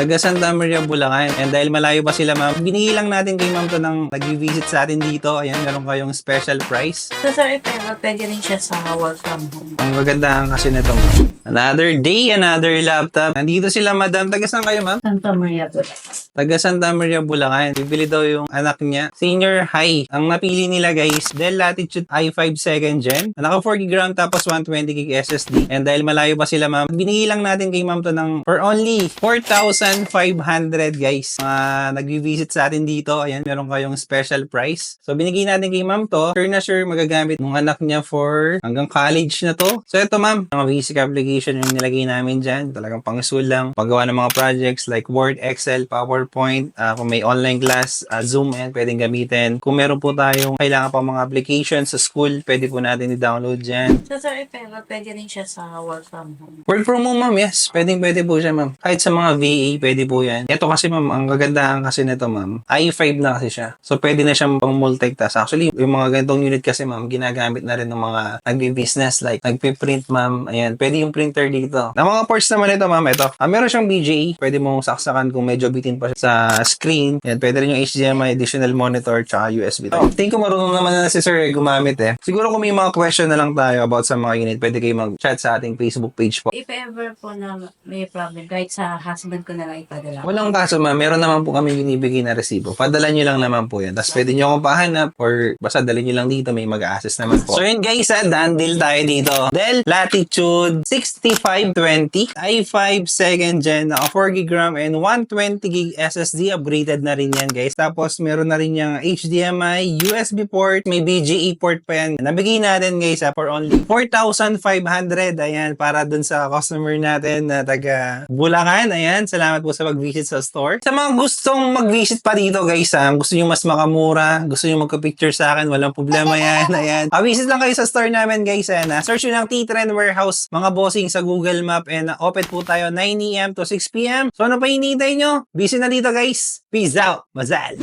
taga Santa Maria, Bulacan. And dahil malayo pa sila, ma'am, binigay lang natin kay ma'am to ng nag-visit sa atin dito. Ayan, meron kayong special price. So, sir, pero pwede rin siya sa work from home. Ang kagandahan kasi nito, ma'am. Another day, another laptop. Nandito sila, madam. Taga saan kayo, ma'am? Santa Maria po. Taga Santa Maria, Bulacan. Bibili daw yung anak niya. Senior high. Ang napili nila, guys, Dell Latitude i5 2nd Gen. Naka 4GB RAM tapos 120GB SSD. And dahil malayo pa sila, ma'am, binigay lang natin kay ma'am to ng for only 4,500, guys. Mga nag-visit sa atin dito. Ayan, meron kayong special price. So, binigay natin kay ma'am to. Sure na sure magagamit ng anak niya for hanggang college na to. So, ito, ma'am, mga basic application yung nilagay namin dyan. Talagang pang-school lang. Paggawa ng mga projects like Word, Excel, PowerPoint. Kung may online class, Zoom, and pwedeng gamitin. Kung meron po tayong kailangan pa mga applications sa school, pwede po natin i-download dyan. So, sir, pero pwede rin siya sa work from home. Work from home, ma'am, yes. Pwede po siya, ma'am. Kahit sa mga VA, pwede po yan. Ito kasi, ma'am, ang kagandahan kasi nito, ma'am, i5 na kasi siya. So, pwede na siyang pang multitask. Actually, yung mga ganitong unit kasi, ma'am, ginagamit na rin ng mga nagbi-business, like nagpiprint, ma'am. Ayan, pwede yung printer dito. Ang mga ports naman ito, ma'am, ito. Meron siyang BGA. Pwede mong saksakan kung medyo bitin pa siya sa screen. Ayan, pwede rin yung HDMI, additional monitor, tsaka USB. Think ko marunong naman na si Sir gumamit eh. Siguro kung may mga question na lang tayo about sa mga unit, pwede kayo mag-chat sa ating Facebook page po. If ever po na may problem, kahit sa husband ko na lang ipadala. Walang kaso, ma'am. Meron naman po kami binibigay na resibo. Padala nyo lang naman po yan. Tapos pwede nyo akong pahanap or basta dalhin nyo lang dito. May mag-assist naman po. So yun guys, done deal tayo dito. Dell Latitude 6520 i5 2nd Gen, 4GB RAM and 120GB SSD. Upgraded na rin yan, guys. Tapos meron na rin yung HDMI, USB port, may BGA port pa yan. Nabigay natin, guys, for only 4,500. Ayan, para dun sa customer natin na taga Bulacan. Ayan, salamat po sa mag-visit sa store. Sa mga gustong mag-visit pa dito, guys, gusto nyo mas makamura, gusto nyo magka-picture sa akin, walang problema yan. Ayan. Visit lang kayo sa store namin, guys. Ayan, search nyo ng T-Trend Warehouse, mga bossing sa Google Map, and open po tayo 9 AM to 6 PM. So ano pa hinihintay nyo? Visit na dito, guys. Peace out. Mazal.